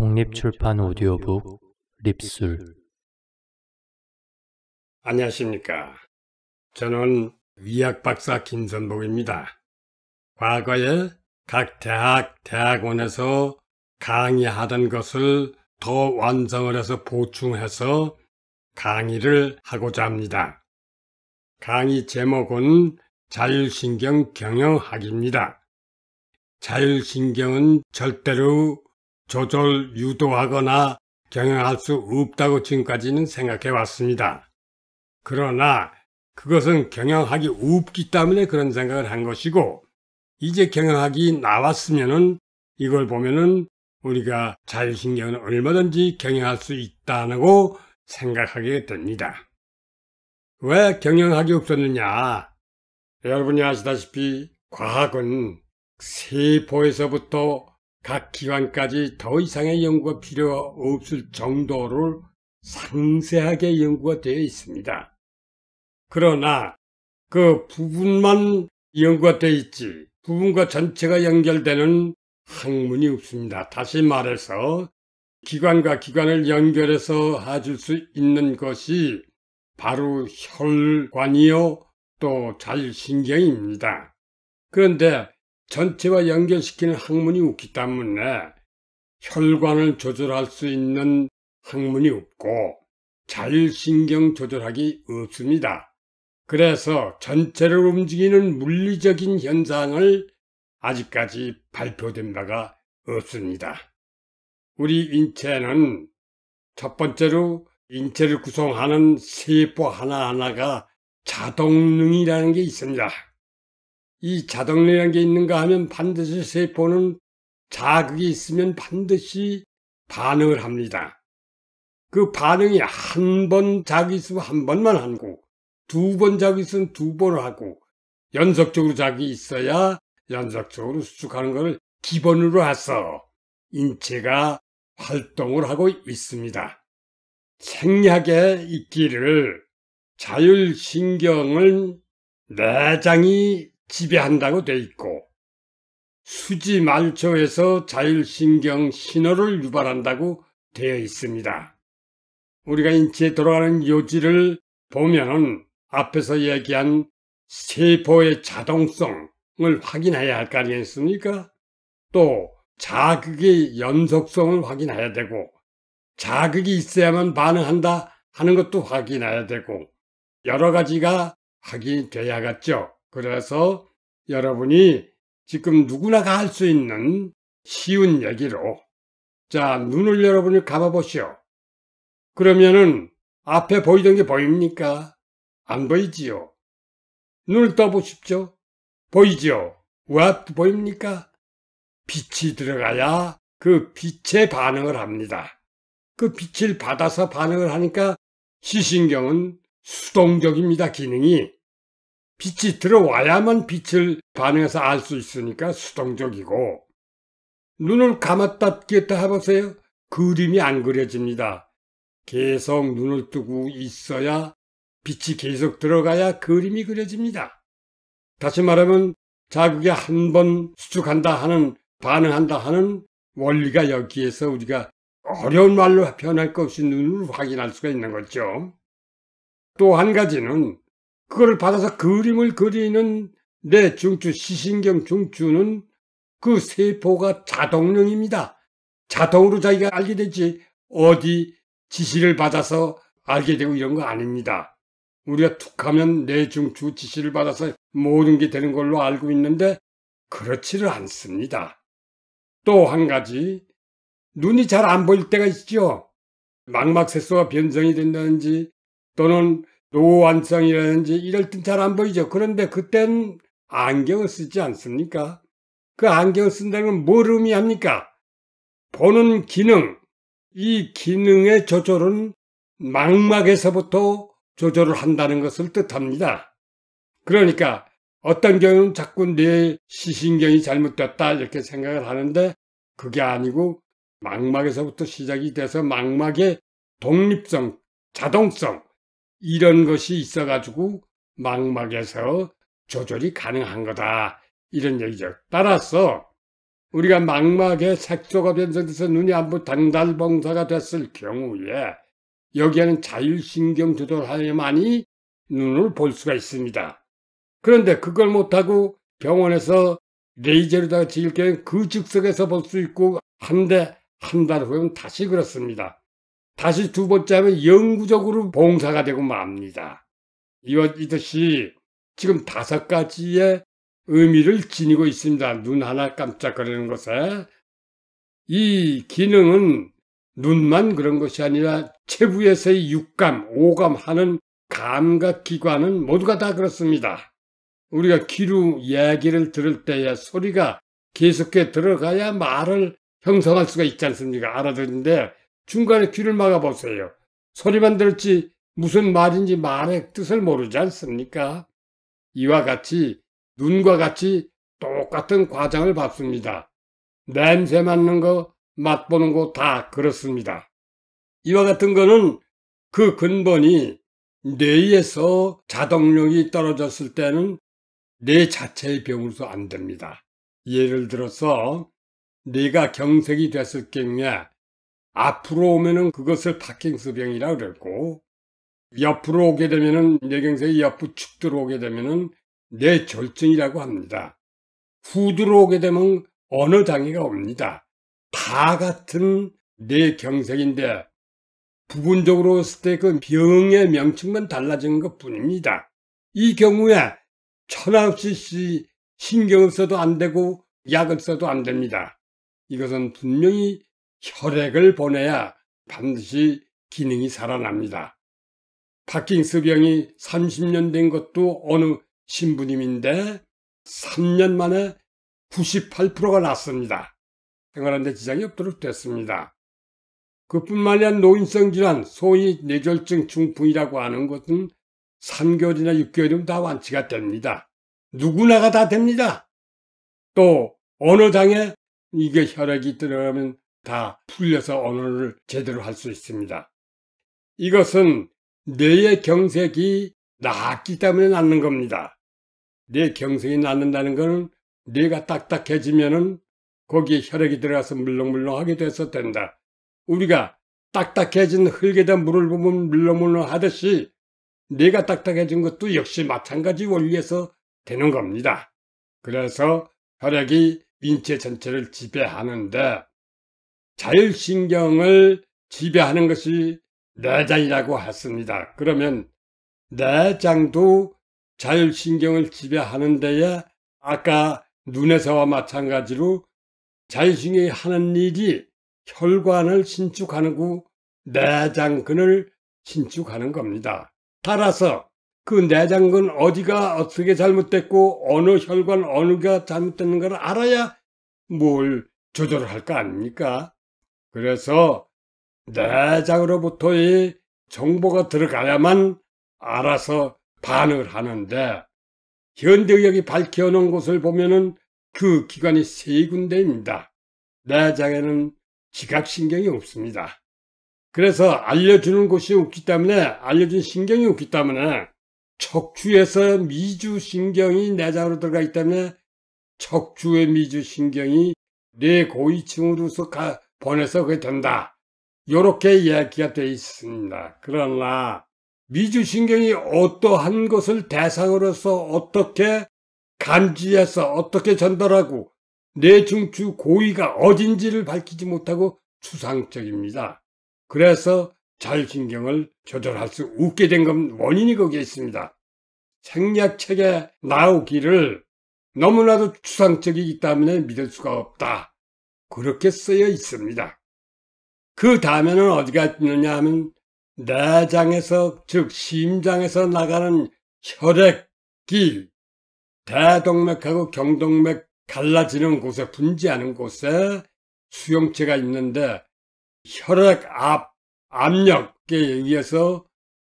독립출판 오디오북 립술. 안녕하십니까. 저는 의학박사 김선복입니다. 과거에 각 대학원에서 강의하던 것을 더 완성을 해서 보충해서 강의를 하고자 합니다. 강의 제목은 자율신경 경영학입니다. 자율신경은 절대로 조절, 유도하거나 경영할 수 없다고 지금까지는 생각해 왔습니다. 그러나 그것은 경영학이 없기 때문에 그런 생각을 한 것이고, 이제 경영학이 나왔으면은 이걸 보면은 우리가 자율신경은 얼마든지 경영할 수 있다고 생각하게 됩니다. 왜 경영학이 없었느냐? 여러분이 아시다시피 과학은 세포에서부터 각 기관까지 더 이상의 연구가 필요 없을 정도로 상세하게 연구가 되어 있습니다. 그러나 그 부분만 연구가 되어 있지 부분과 전체가 연결되는 학문이 없습니다. 다시 말해서 기관과 기관을 연결해서 해줄 수 있는 것이 바로 혈관이요 또 자율신경입니다. 그런데 전체와 연결시키는 학문이 없기 때문에 혈관을 조절할 수 있는 학문이 없고 자율신경 조절학이 없습니다. 그래서 전체를 움직이는 물리적인 현상을 아직까지 발표된 바가 없습니다. 우리 인체는 첫 번째로 인체를 구성하는 세포 하나하나가 자동능이라는 게 있습니다. 이 자동능이라는 게 있는가 하면 반드시 세포는 자극이 있으면 반드시 반응을 합니다. 그 반응이 한 번 자극이 있으면 한 번만 하고, 두 번 자극이 있으면 두 번을 하고, 연속적으로 자극이 있어야 연속적으로 수축하는 것을 기본으로 해서 인체가 활동을 하고 있습니다. 생략에 있기를 자율신경을 내장이 지배한다고 돼 있고 수지 말초에서 자율신경 신호를 유발한다고 되어 있습니다. 우리가 인체에 돌아가는 요지를 보면은 앞에서 얘기한 세포의 자동성을 확인해야 할 거 아니겠습니까? 또 자극의 연속성을 확인해야 되고 자극이 있어야만 반응한다 하는 것도 확인해야 되고 여러 가지가 확인돼야겠죠. 그래서 여러분이 지금 누구나가 할 수 있는 쉬운 얘기로 자, 눈을 여러분이 감아보시오. 그러면은 앞에 보이던 게 보입니까? 안 보이지요? 눈을 떠보십시오. 보이죠? 왜 보입니까? 빛이 들어가야 그 빛에 반응을 합니다. 그 빛을 받아서 반응을 하니까 시신경은 수동적입니다, 기능이. 빛이 들어와야만 빛을 반응해서 알 수 있으니까 수동적이고, 눈을 감았다 꼈다 해보세요. 그림이 안 그려집니다. 계속 눈을 뜨고 있어야 빛이 계속 들어가야 그림이 그려집니다. 다시 말하면 자극이 한 번 수축한다 하는, 반응한다 하는 원리가 여기에서 우리가 어려운 말로 표현할 것 없이 눈으로 확인할 수가 있는 거죠. 또 한 가지는 그걸 받아서 그림을 그리는 내 중추, 시신경 중추는 그 세포가 자동능입니다. 자동으로 자기가 알게 되지 어디 지시를 받아서 알게 되고 이런 거 아닙니다. 우리가 툭 하면 내 중추 지시를 받아서 모든 게 되는 걸로 알고 있는데 그렇지를 않습니다. 또 한 가지, 눈이 잘 안 보일 때가 있죠. 망막색소가 변성이 된다든지 또는 노안성이라든지 이럴 땐 잘 안 보이죠. 그런데 그땐 안경을 쓰지 않습니까? 그 안경을 쓴다는 건 뭘 의미합니까? 보는 기능, 이 기능의 조절은 망막에서부터 조절을 한다는 것을 뜻합니다. 그러니까 어떤 경우는 자꾸 뇌 시신경이 잘못됐다 이렇게 생각을 하는데 그게 아니고 망막에서부터 시작이 돼서 망막의 독립성, 자동성 이런 것이 있어가지고 망막에서 조절이 가능한 거다 이런 얘기죠. 따라서 우리가 망막에 색소가 변성돼서 눈이 안 보여 단달봉사가 됐을 경우에 여기에는 자율신경 조절하여야만이 눈을 볼 수가 있습니다. 그런데 그걸 못하고 병원에서 레이저로다가 찍을 경우에 그 즉석에서 볼 수 있고 한데 한 달 후에는 다시 그렇습니다. 다시 두 번째 하면 영구적으로 봉사가 되고 맙니다. 이것이 지금 5가지의 의미를 지니고 있습니다. 눈 하나 깜짝거리는 것에. 이 기능은 눈만 그런 것이 아니라 체부에서의 육감, 오감 하는 감각기관은 모두가 다 그렇습니다. 우리가 귀로 얘기를 들을 때에 소리가 계속해 들어가야 말을 형성할 수가 있지 않습니까? 알아듣는데 중간에 귀를 막아보세요. 소리만 들을지 무슨 말인지 말의 뜻을 모르지 않습니까? 이와 같이 눈과 같이 똑같은 과정을 밟습니다. 냄새 맡는 거, 맛보는 거 다 그렇습니다. 이와 같은 거는 그 근본이 뇌에서 자동력이 떨어졌을 때는 뇌 자체의 병으로서 안 됩니다. 예를 들어서 뇌가 경색이 됐을 경우에 앞으로 오면은 그것을 파킨슨병이라고 그랬고 옆으로 오게 되면은 뇌경색이 옆으로 축 들어오게 되면은 뇌졸중이라고 합니다. 후 들어오게 되면 어느 장애가 옵니다. 다 같은 뇌경색인데 부분적으로 봤을 때 그 병의 명칭만 달라진 것 뿐입니다. 이 경우에 천하없이 신경을 써도 안 되고 약을 써도 안 됩니다. 이것은 분명히 혈액을 보내야 반드시 기능이 살아납니다. 파킨슨병이 30년 된 것도 어느 신부님인데 3년 만에 98%가 났습니다. 생활하는 데 지장이 없도록 됐습니다. 그뿐만이 아니라 노인성 질환, 소위 뇌졸중 중풍이라고 하는 것은 3개월이나 6개월이면 다 완치가 됩니다. 누구나가 다 됩니다. 또 어느 장에 이게 혈액이 들어가면 다 풀려서 언어를 제대로 할 수 있습니다. 이것은 뇌의 경색이 낫기 때문에 낫는 겁니다. 뇌 경색이 낫는다는 것은 뇌가 딱딱해지면은 거기에 혈액이 들어가서 물렁물렁하게 돼서 된다. 우리가 딱딱해진 흙에다 물을 부으면 물렁물렁 하듯이 뇌가 딱딱해진 것도 역시 마찬가지 원리에서 되는 겁니다. 그래서 혈액이 인체 전체를 지배하는데 자율신경을 지배하는 것이 내장이라고 했습니다. 그러면 내장도 자율신경을 지배하는 데에 아까 눈에서와 마찬가지로 자율신경이 하는 일이 혈관을 신축하고 내장근을 신축하는 겁니다. 따라서 그 내장근 어디가 어떻게 잘못됐고 어느 혈관 어느가 잘못됐는 걸 알아야 뭘 조절을 할 거 아닙니까? 그래서 내장으로부터의 정보가 들어가야만 알아서 반응을 하는데 현대의학이 밝혀놓은 곳을 보면은 그 기관이 3군데입니다. 내장에는 지각신경이 없습니다. 그래서 알려주는 곳이 없기 때문에 알려준 신경이 없기 때문에 척추에서 미주신경이 내장으로 들어가 있기 때문에 척추의 미주신경이 뇌 고위층으로서 보내서 그게 된다. 이렇게 이야기가 되어 있습니다. 그러나 미주신경이 어떠한 것을 대상으로서 어떻게 감지해서 어떻게 전달하고 뇌중추 고위가 어딘지를 밝히지 못하고 추상적입니다. 그래서 자율신경을 조절할 수 없게 된 건 원인이 거기에 있습니다. 생략책에 나오기를 너무나도 추상적이기 때문에 믿을 수가 없다. 그렇게 쓰여 있습니다. 그 다음에는 어디가 있느냐 하면 내장에서 즉 심장에서 나가는 혈액이 대동맥하고 경동맥 갈라지는 곳에 분지하는 곳에 수용체가 있는데 혈액 압력에 의해서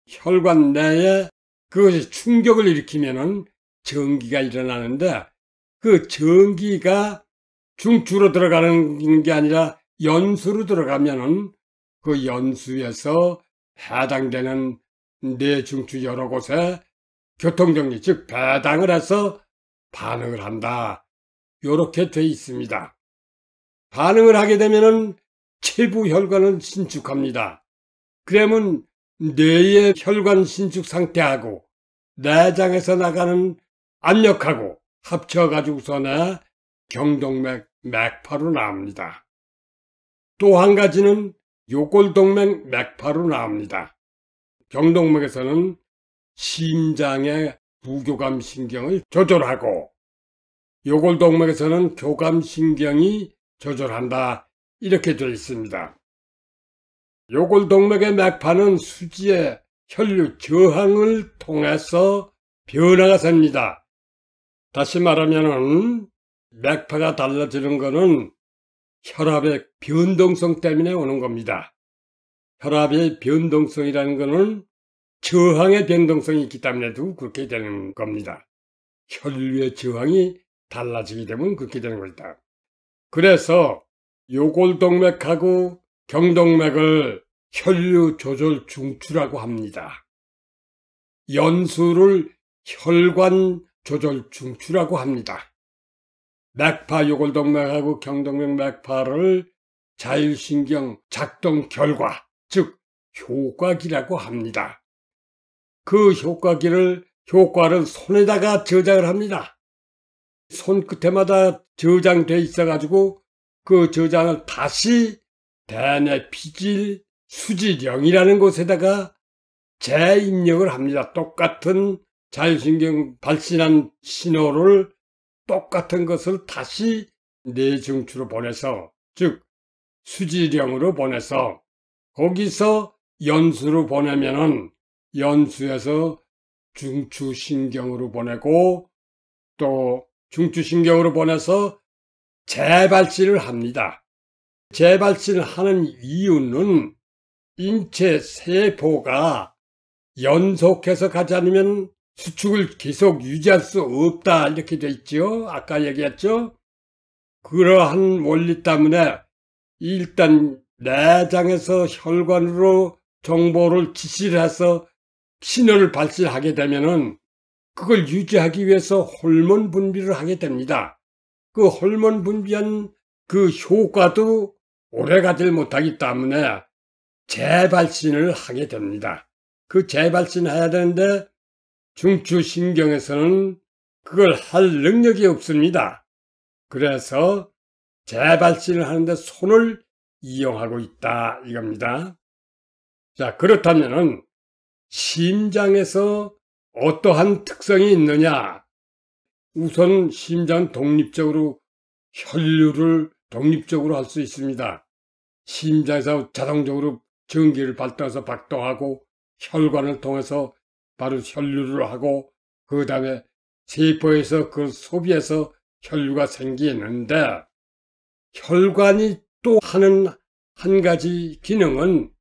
혈관 내에 그것이 충격을 일으키면은 전기가 일어나는데 그 전기가 중추로 들어가는 게 아니라 연수로 들어가면은 그 연수에서 해당되는 뇌중추 여러 곳에 교통정리 즉 배당을 해서 반응을 한다. 이렇게 돼 있습니다. 반응을 하게 되면은 체부 혈관은 신축합니다. 그러면 뇌의 혈관 신축 상태하고 내장에서 나가는 압력하고 합쳐가지고서는 경동맥 맥파로 나옵니다. 또 한 가지는 요골동맥 맥파로 나옵니다. 경동맥에서는 심장의 부교감신경을 조절하고 요골동맥에서는 교감신경이 조절한다, 이렇게 되어 있습니다. 요골동맥의 맥파는 수지의 혈류 저항을 통해서 변화가 셉니다. 다시 말하면은 맥파가 달라지는 것은 혈압의 변동성 때문에 오는 겁니다. 혈압의 변동성이라는 것은 저항의 변동성이 있기 때문에도 그렇게 되는 겁니다. 혈류의 저항이 달라지게 되면 그렇게 되는 겁니다. 그래서 요골동맥하고 경동맥을 혈류 조절 중추라고 합니다. 연수를 혈관 조절 중추라고 합니다. 맥파 요골동맥하고 경동맥 맥파를 자율신경 작동 결과, 즉 효과기라고 합니다. 그 효과를 손에다가 저장을 합니다. 손끝에마다 저장돼 있어가지고 그 저장을 다시 대뇌 피질 수지령이라는 곳에다가 재입력을 합니다. 똑같은 자율신경 발신한 신호를 똑같은 것을 다시 뇌중추로 보내서, 즉 수지령으로 보내서 거기서 연수로 보내면은 연수에서 중추신경으로 보내고 또 중추신경으로 보내서 재발신을 합니다. 재발신을 하는 이유는 인체 세포가 연속해서 가지 않으면 수축을 계속 유지할 수 없다, 이렇게 돼 있죠. 아까 얘기했죠. 그러한 원리 때문에 일단 내장에서 혈관으로 정보를 지시를 해서 신호를 발신하게 되면은 그걸 유지하기 위해서 호르몬 분비를 하게 됩니다. 그 호르몬 분비한 그 효과도 오래가지 못하기 때문에 재발신을 하게 됩니다. 그 재발신을 해야 되는데 중추신경에서는 그걸 할 능력이 없습니다. 그래서 재발신을 하는데 손을 이용하고 있다, 이겁니다. 자, 그렇다면은 심장에서 어떠한 특성이 있느냐? 우선 심장 독립적으로 혈류를 독립적으로 할 수 있습니다. 심장에서 자동적으로 전기를 발동해서 박동하고 혈관을 통해서 바로 혈류를 하고 그 다음에 세포에서 그 소비해서 혈류가 생기는데 혈관이 또 하는 한 가지 기능은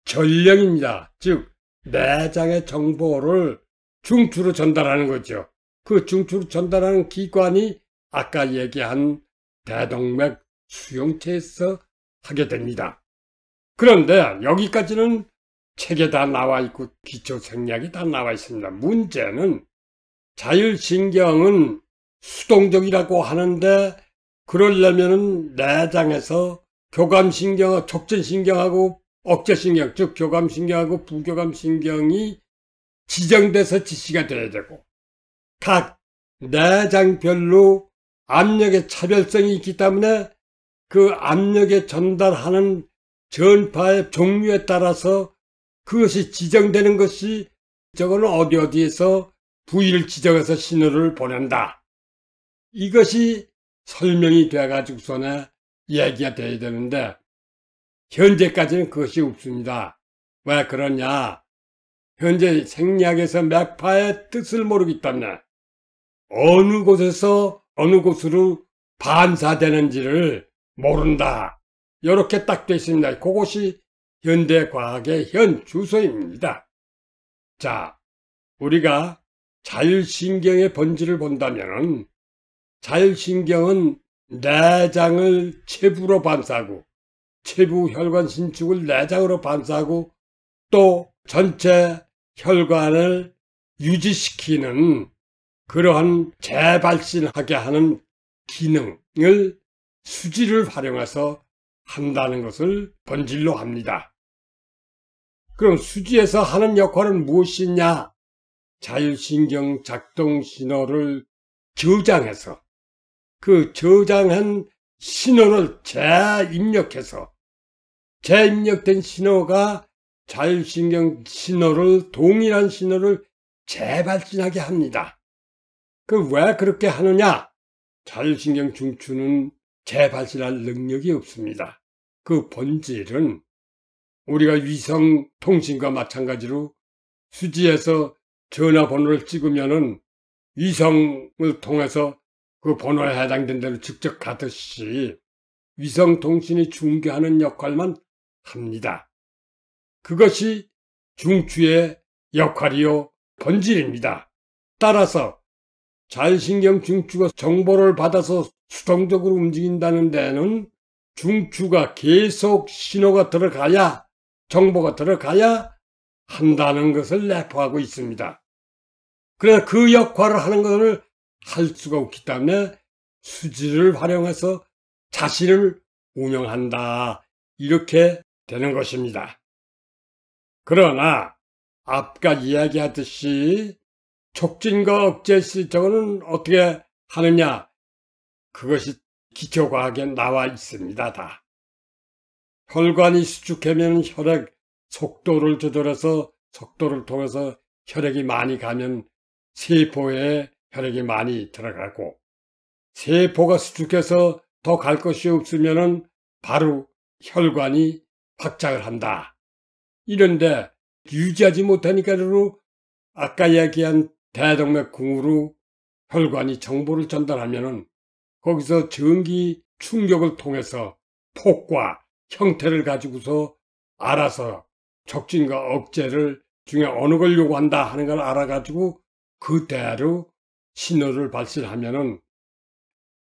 전령입니다. 즉 내장의 정보를 중추로 전달하는 거죠. 그 중추로 전달하는 기관이 아까 얘기한 대동맥 수용체에서 하게 됩니다. 그런데 여기까지는 책에 다 나와 있고 기초생리학이 다 나와 있습니다. 문제는 자율신경은 수동적이라고 하는데 그러려면은 내장에서 교감신경, 촉진신경하고 억제신경, 즉 교감신경하고 부교감신경이 지정돼서 지시가 돼야 되고 각 내장별로 압력의 차별성이 있기 때문에 그 압력에 전달하는 전파의 종류에 따라서 그것이 지정되는 것이 저거는 어디에서 부위를 지정해서 신호를 보낸다. 이것이 설명이 돼가지고서는 얘기가 돼야 되는데 현재까지는 그것이 없습니다. 왜 그러냐? 현재 생리학에서 맥파의 뜻을 모르기 때문에 어느 곳에서 어느 곳으로 반사되는지를 모른다. 이렇게 딱 되어 있습니다. 그것이 현대과학의 현 주소입니다. 자, 우리가 자율신경의 본질을 본다면 자율신경은 내장을 체부로 반사하고 체부 혈관 신축을 내장으로 반사하고 또 전체 혈관을 유지시키는 그러한 재발신하게 하는 기능을 수지를 활용해서 한다는 것을 본질로 합니다. 그럼 수지에서 하는 역할은 무엇이냐? 자율신경 작동 신호를 저장해서 그 저장한 신호를 재입력해서 재입력된 신호가 자율신경 신호를 동일한 신호를 재발진하게 합니다. 왜 그렇게 하느냐? 자율신경 중추는 재발진할 능력이 없습니다. 그 본질은 우리가 위성 통신과 마찬가지로 수지에서 전화번호를 찍으면은 위성을 통해서 그 번호에 해당된 대로 직접 가듯이 위성 통신이 중개하는 역할만 합니다. 그것이 중추의 역할이요 본질입니다. 따라서 자율신경 중추가 정보를 받아서 수동적으로 움직인다는 데는 중추가 계속 신호가 들어가야, 정보가 들어가야 한다는 것을 내포하고 있습니다. 그래서 그 역할을 하는 것을 할 수가 없기 때문에 수지를 활용해서 자신을 운영한다, 이렇게 되는 것입니다. 그러나 아까 이야기하듯이 촉진과 억제 저거는 어떻게 하느냐? 그것이 기초과학에 나와 있습니다. 다. 혈관이 수축하면 혈액 속도를 조절해서 속도를 통해서 혈액이 많이 가면 세포에 혈액이 많이 들어가고, 세포가 수축해서 더 갈 것이 없으면 바로 혈관이 확장을 한다. 이런데 유지하지 못하니까로 아까 이야기한 대동맥궁으로 혈관이 정보를 전달하면은 거기서 전기 충격을 통해서 폭과 형태를 가지고서 알아서 촉진과 억제를 중에 어느 걸 요구한다 하는 걸 알아가지고 그대로 신호를 발신하면은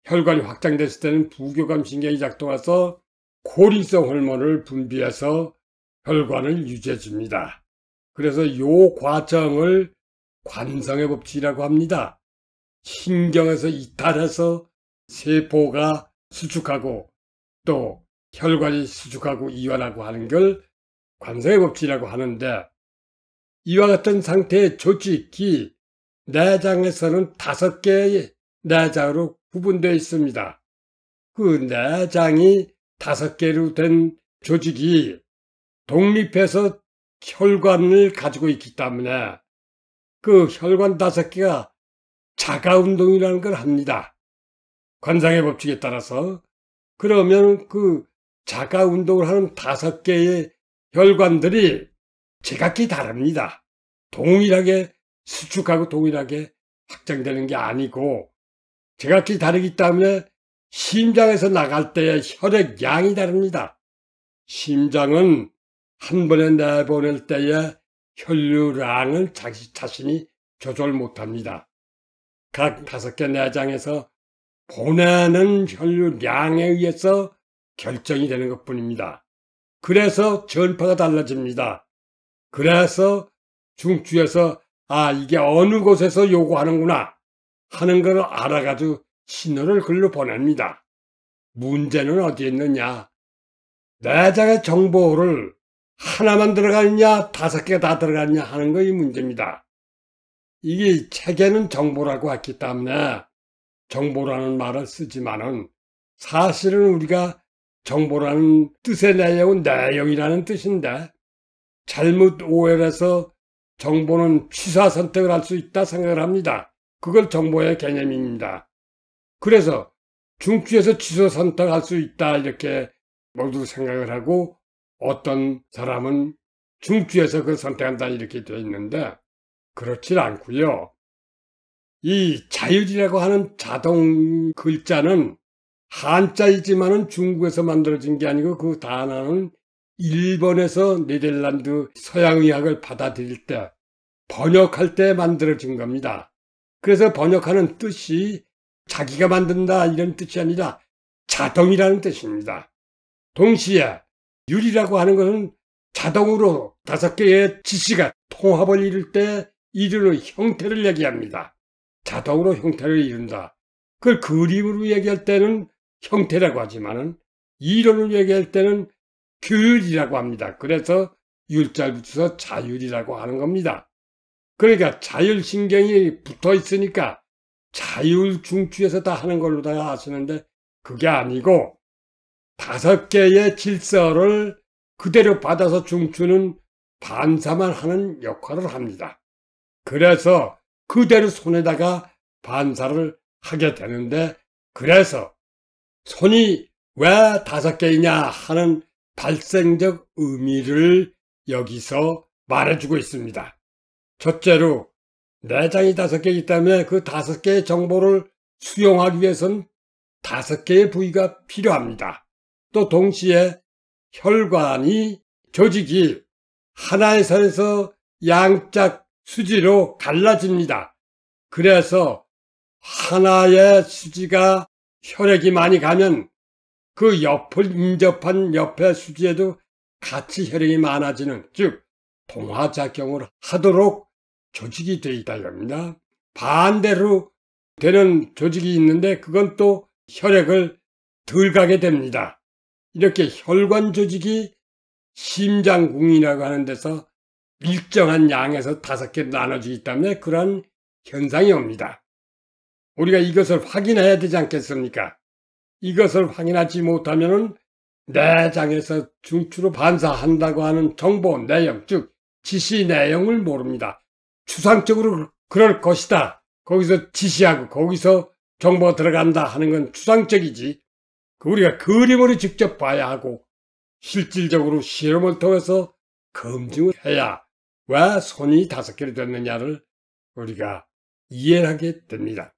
혈관이 확장됐을 때는 부교감 신경이 작동해서 콜린성 호르몬을 분비해서 혈관을 유지해 줍니다. 그래서 이 과정을 관성의 법칙이라고 합니다. 신경에서 이탈해서 세포가 수축하고 또 혈관이 수축하고 이완하고 하는 걸 관성의 법칙이라고 하는데, 이와 같은 상태의 조직이 내장에서는 5개의 내장으로 구분되어 있습니다. 그 내장이 5개로 된 조직이 독립해서 혈관을 가지고 있기 때문에 그 혈관 5개가 자가운동이라는 걸 합니다. 관상의 법칙에 따라서. 그러면 그 자가운동을 하는 5개의 혈관들이 제각기 다릅니다. 동일하게 수축하고 동일하게 확장되는 게 아니고 제각기 다르기 때문에 심장에서 나갈 때의 혈액 양이 다릅니다. 심장은 한 번에 내보낼 때의 혈류량을 자신이 조절 못합니다. 각 5개 내장에서 보내는 혈류량에 의해서 결정이 되는 것뿐입니다. 그래서 전파가 달라집니다. 그래서 중추에서 이게 어느 곳에서 요구하는구나 하는 걸 알아가지고 신호를 글로 보냅니다. 문제는 어디에 있느냐? 내장의 정보를 하나만 들어가느냐 5개가 다 들어가느냐 하는 것이 문제입니다. 이게 책에는 정보라고 했기 때문에 정보라는 말을 쓰지만은 사실은 우리가 정보라는 뜻의 내용은 내용이라는 뜻인데, 잘못 오해를 해서 정보는 취사 선택을 할 수 있다 생각을 합니다. 그걸 정보의 개념입니다. 그래서 중추에서 취소 선택할 수 있다 이렇게 모두 생각을 하고, 어떤 사람은 중추에서 그걸 선택한다 이렇게 되어 있는데 그렇지 않고요. 이 자율이라고 하는 자동 글자는 한자이지만은 중국에서 만들어진 게 아니고 그 단어는 일본에서 네덜란드 서양의학을 받아들일 때 번역할 때 만들어진 겁니다. 그래서 번역하는 뜻이 자기가 만든다 이런 뜻이 아니라 자동이라는 뜻입니다. 동시에 율이라고 하는 것은 자동으로 5개의 지시가 통합을 이룰 때 이루는 형태를 얘기합니다. 자동으로 형태를 이룬다. 그걸 그림으로 얘기할 때는 형태라고 하지만은 이론을 얘기할 때는 규율이라고 합니다. 그래서 율자를 붙여서 자율이라고 하는 겁니다. 그러니까 자율신경이 붙어 있으니까 자율중추에서 다 하는 걸로 다 아시는데 그게 아니고 5개의 질서를 그대로 받아서 중추는 반사만 하는 역할을 합니다. 그래서 그대로 손에다가 반사를 하게 되는데 그래서 손이 왜 5개이냐 하는 발생적 의미를 여기서 말해주고 있습니다. 첫째로 내장이 5개이기 때문에 그 5개의 정보를 수용하기 위해서는 5개의 부위가 필요합니다. 또 동시에 혈관이 조직이 하나의 선에서 양짝 수지로 갈라집니다. 그래서 하나의 수지가 혈액이 많이 가면 그 옆을 인접한 옆의 수지에도 같이 혈액이 많아지는, 즉 동화작용을 하도록 조직이 되어 있다 이겁니다. 반대로 되는 조직이 있는데 그건 또 혈액을 덜 가게 됩니다. 이렇게 혈관 조직이 심장궁이라고 하는 데서 일정한 양에서 5개 나눠지기 때문에 그런 현상이 옵니다. 우리가 이것을 확인해야 되지 않겠습니까? 이것을 확인하지 못하면 내장에서 중추로 반사한다고 하는 정보 내용, 즉 지시 내용을 모릅니다. 추상적으로 그럴 것이다. 거기서 지시하고 거기서 정보가 들어간다 하는 건 추상적이지. 우리가 그림으로 직접 봐야 하고 실질적으로 실험을 통해서 검증을 해야 왜 손이 5개로 됐느냐를 우리가 이해하게 됩니다.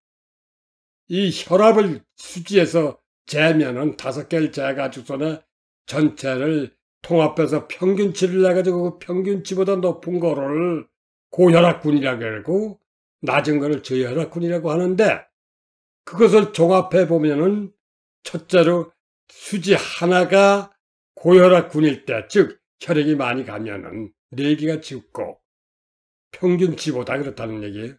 이 혈압을 수지에서 재면은 5개를 재가지고서는 전체를 통합해서 평균치를 내가지고 그 평균치보다 높은 거를 고혈압군이라고 하고 낮은 거를 저혈압군이라고 하는데 그것을 종합해 보면은 첫째로 수지 하나가 고혈압군일 때, 즉 혈액이 많이 가면은 4개가 죽고 평균치보다 그렇다는 얘기예요.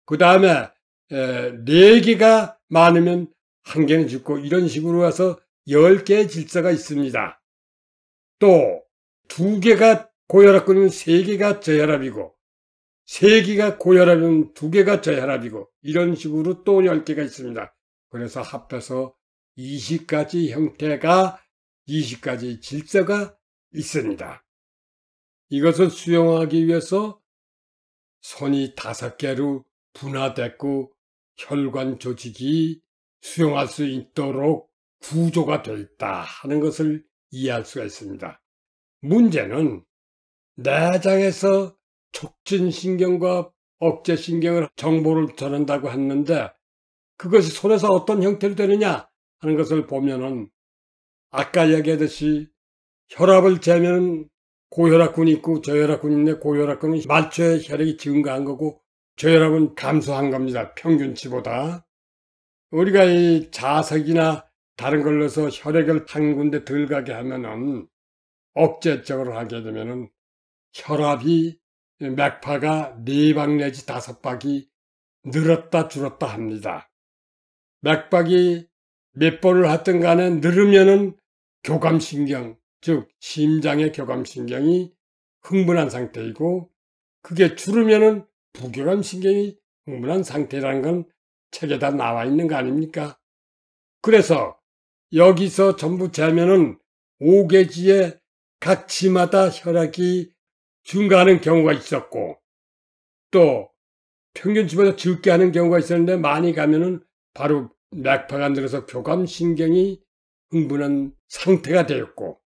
그 다음에 4개가 많으면 1개는 죽고 이런 식으로 해서 10개의 질서가 있습니다. 또 2개가 고혈압군이면 3개가 저혈압이고 3개가 고혈압이면 2개가 저혈압이고 이런 식으로 또 10개가 있습니다. 그래서 합해서 20가지 형태가 20가지 질서가 있습니다. 이것을 수용하기 위해서 손이 5개로 분화됐고 혈관 조직이 수용할 수 있도록 구조가 되어 있다 하는 것을 이해할 수가 있습니다. 문제는 내장에서 촉진신경과 억제신경을 정보를 전한다고 했는데 그것이 손에서 어떤 형태로 되느냐 하는 것을 보면은 아까 얘기하듯이 혈압을 재면 고혈압군이 있고 저혈압군이 있는데 고혈압군은 말초에 혈액이 증가한 거고 저혈압은 감소한 겁니다. 평균치보다. 우리가 이 자석이나 다른 걸로 해서 혈액을 한 군데 덜 가게 하면은 억제적으로 하게 되면은 혈압이 맥파가 4박 내지 5박이 늘었다 줄었다 합니다. 맥박이 몇 번을 하든 간에 늘으면은 교감신경, 즉 심장의 교감신경이 흥분한 상태이고 그게 줄으면은 부교감신경이 흥분한 상태라는 건 책에 다 나와 있는 거 아닙니까? 그래서 여기서 전부 재면은 5개지에 각 지마다 혈액이 증가하는 경우가 있었고 또 평균치보다 적게 하는 경우가 있었는데 많이 가면은 바로 맥파가 늘어서 교감신경이 흥분한 상태가 되었고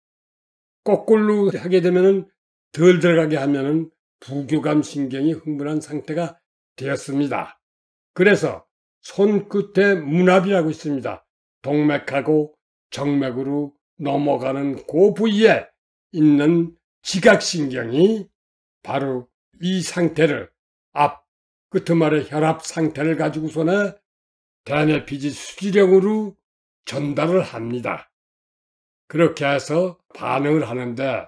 거꾸로 하게 되면은 덜 들어가게 하면은 부교감신경이 흥분한 상태가 되었습니다. 그래서 손끝에 문합이라고 있습니다. 동맥하고 정맥으로 넘어가는 그 부위에 있는 지각신경이 바로 이 상태를 끝말에 혈압 상태를 가지고서는 대뇌피지 수지령으로 전달을 합니다. 그렇게 해서 반응을 하는데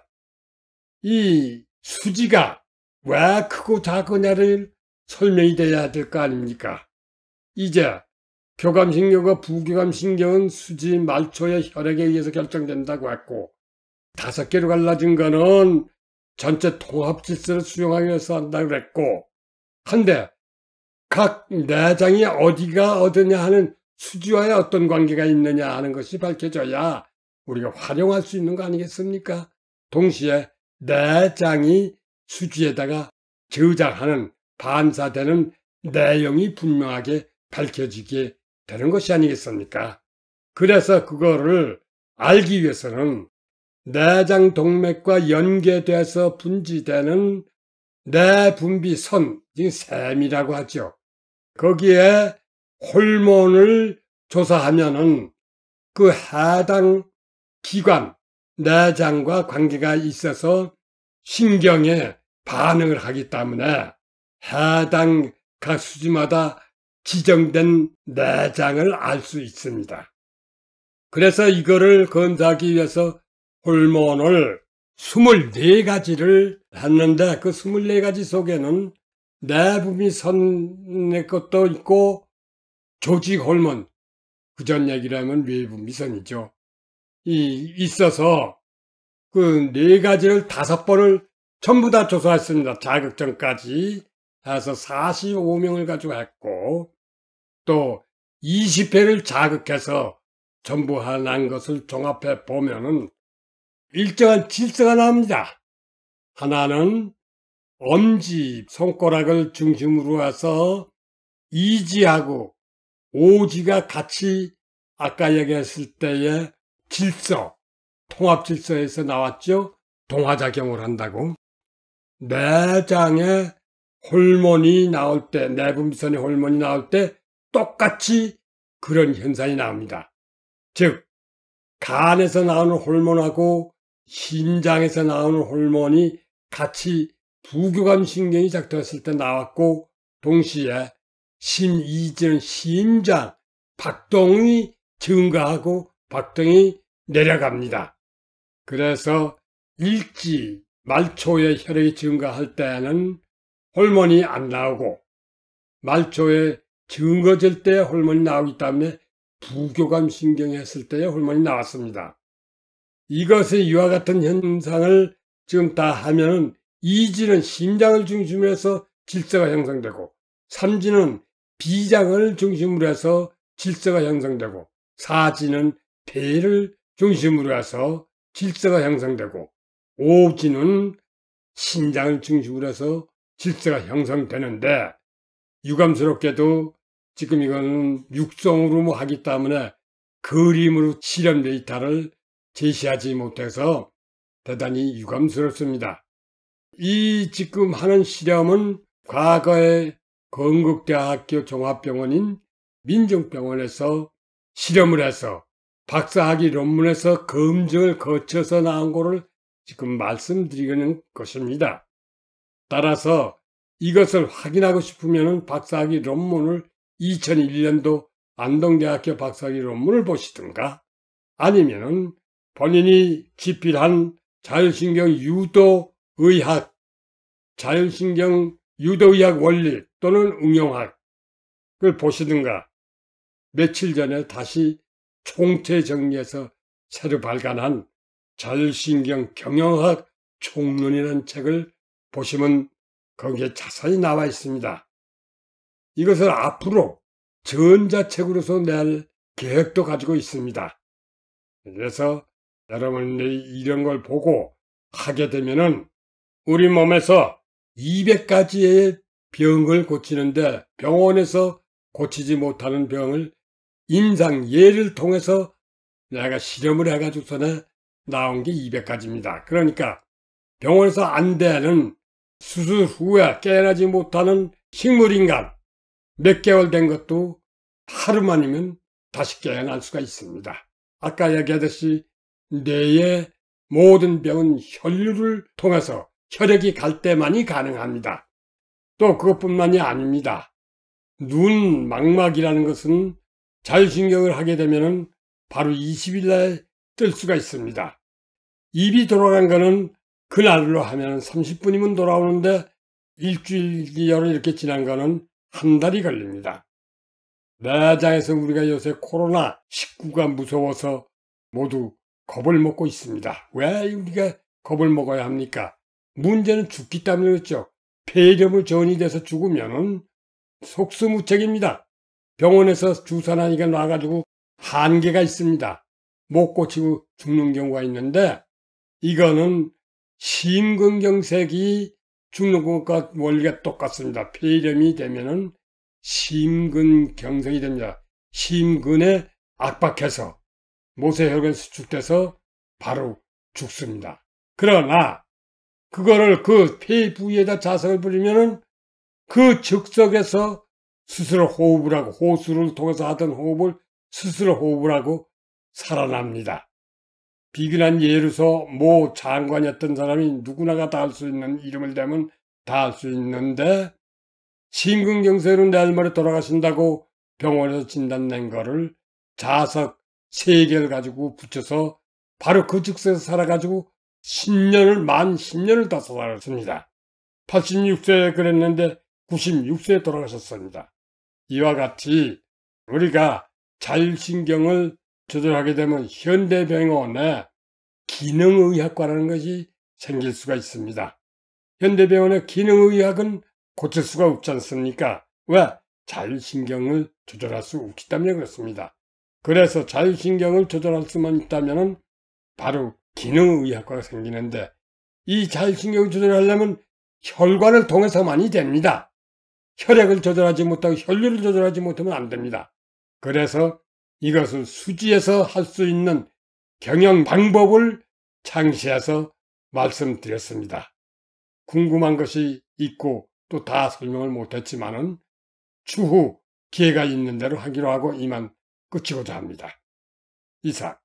이 수지가 왜 크고 작으냐를 설명이 돼야 될 거 아닙니까? 이제 교감신경과 부교감신경은 수지 말초의 혈액에 의해서 결정된다고 했고 5개로 갈라진 거는 전체 통합질서를 수용하기 위해서 한다고 그랬고 한데 각 내장이 어디가 어디냐 하는 수지와의 어떤 관계가 있느냐 하는 것이 밝혀져야 우리가 활용할 수 있는 거 아니겠습니까? 동시에 내장이 수지에다가 저장하는 반사되는 내용이 분명하게 밝혀지게 되는 것이 아니겠습니까? 그래서 그거를 알기 위해서는 내장 동맥과 연계돼서 분지되는 내분비선, 샘이라고 하죠. 거기에 호르몬을 조사하면은 그 해당 기관, 내장과 관계가 있어서 신경에 반응을 하기 때문에 해당 각 수지마다 지정된 내장을 알 수 있습니다. 그래서 이거를 검사하기 위해서 호르몬을 24가지를 했는데 그 24가지 속에는 내분비선의 것도 있고 조직 호르몬, 그전 얘기를 하면 외분비선이죠. 있어서 그 4가지를 5번을 전부 다 조사했습니다. 자극점까지 해서 45명을 가지고 했고 또 20회를 자극해서 전부 한 것을 종합해 보면은 일정한 질서가 나옵니다. 하나는 엄지, 손가락을 중심으로 해서 이지하고 오지가 같이 아까 얘기했을 때의 질서, 통합 질서에서 나왔죠. 동화작용을 한다고. 내장에 호르몬이 나올 때, 내분비선의 호르몬이 나올 때 똑같이 그런 현상이 나옵니다. 즉, 간에서 나오는 호르몬하고 심장에서 나오는 호르몬이 같이 부교감신경이 작동했을 때 나왔고 동시에 심이지는 심장, 박동이 증가하고 박동이 내려갑니다. 그래서 일지, 말초의 혈액이 증가할 때는 호르몬이 안 나오고 말초에 증거질 때 호르몬이 나오기 때문에 부교감신경이 했을 때의 호르몬이 나왔습니다. 이것의 이와 같은 현상을 지금 다 하면은 이지는 심장을 중심으로 해서 질서가 형성되고 삼지는 비장을 중심으로 해서 질서가 형성되고 사지는 폐를 중심으로 해서 질서가 형성되고 오지는 신장을 중심으로 해서 질서가 형성되는데 유감스럽게도 지금 이거는 육성으로 하기 때문에 그림으로 실험 데이터를 제시하지 못해서 대단히 유감스럽습니다. 이 지금 하는 실험은 과거에 건국대학교 종합병원인 민중병원에서 실험을 해서 박사학위 논문에서 검증을 거쳐서 나온 거를 지금 말씀드리는 것입니다. 따라서 이것을 확인하고 싶으면 박사학위 논문을 2001년도 안동대학교 박사학위 논문을 보시든가 아니면은 본인이 집필한 자율신경 유도의학, 자율신경 유도의학 원리 또는 응용학을 보시든가 며칠 전에 다시 총체 정리해서 새로 발간한 자율신경 경영학 총론이라는 책을 보시면 거기에 자세히 나와 있습니다. 이것을 앞으로 전자책으로서 낼 계획도 가지고 있습니다. 그래서 여러분들이 이런 걸 보고 하게 되면은 우리 몸에서 200가지의 병을 고치는데 병원에서 고치지 못하는 병을 임상 예를 통해서 내가 실험을 해가지고서는 나온 게 200가지입니다. 그러니까 병원에서 안 되는 수술 후에 깨어나지 못하는 식물인간 몇 개월 된 것도 하루만이면 다시 깨어날 수가 있습니다. 아까 얘기하듯이 뇌의 모든 병은 혈류를 통해서 혈액이 갈 때만이 가능합니다. 또 그것뿐만이 아닙니다. 눈 망막이라는 것은 자율신경을 하게 되면 바로 20일 내에 뜰 수가 있습니다. 입이 돌아간 거는 그날로 하면 30분이면 돌아오는데 일주일이 이렇게 지난 거는 한 달이 걸립니다. 내장에서 우리가 요새 코로나19가 무서워서 모두 겁을 먹고 있습니다. 왜 우리가 겁을 먹어야 합니까? 문제는 죽기 때문에 그렇죠. 폐렴을 전이 돼서 죽으면은 속수무책입니다. 병원에서 주사나니가 놔가지고 한계가 있습니다. 못 고치고 죽는 경우가 있는데 이거는 심근경색이 죽는 것과 원리가 똑같습니다. 폐렴이 되면은 심근경색이 됩니다. 심근에 압박해서 모세혈관이 수축돼서 바로 죽습니다. 그러나 그거를 그 폐 부위에다 자석을 뿌리면은 그 즉석에서 스스로 호흡을 하고 호수를 통해서 하던 호흡을 스스로 호흡을 하고 살아납니다. 비근한 예로서 모 장관이었던 사람이 누구나가 다 할 수 있는 이름을 대면 다 할 수 있는데 심근경색으로 내일 모레 돌아가신다고 병원에서 진단낸 거를 자석 3개를 가지고 붙여서 바로 그 즉석에서 살아가지고 만 10년을 다 살았습니다. 86세에 그랬는데 96세에 돌아가셨습니다. 이와 같이 우리가 자율신경을 조절하게 되면 현대병원에 기능의학과라는 것이 생길 수가 있습니다. 현대병원의 기능의학은 고칠 수가 없지 않습니까? 왜? 자율신경을 조절할 수 없기 때문에 그렇습니다. 그래서 자율신경을 조절할 수만 있다면 바로 기능의학과가 생기는데 이 자율신경을 조절하려면 혈관을 통해서만이 됩니다. 혈액을 조절하지 못하고 혈류를 조절하지 못하면 안 됩니다. 그래서 이것을 수지에서 할 수 있는 경영 방법을 창시해서 말씀드렸습니다. 궁금한 것이 있고 또 다 설명을 못했지만은 추후 기회가 있는 대로 하기로 하고 이만 끝이고자 합니다. 이상.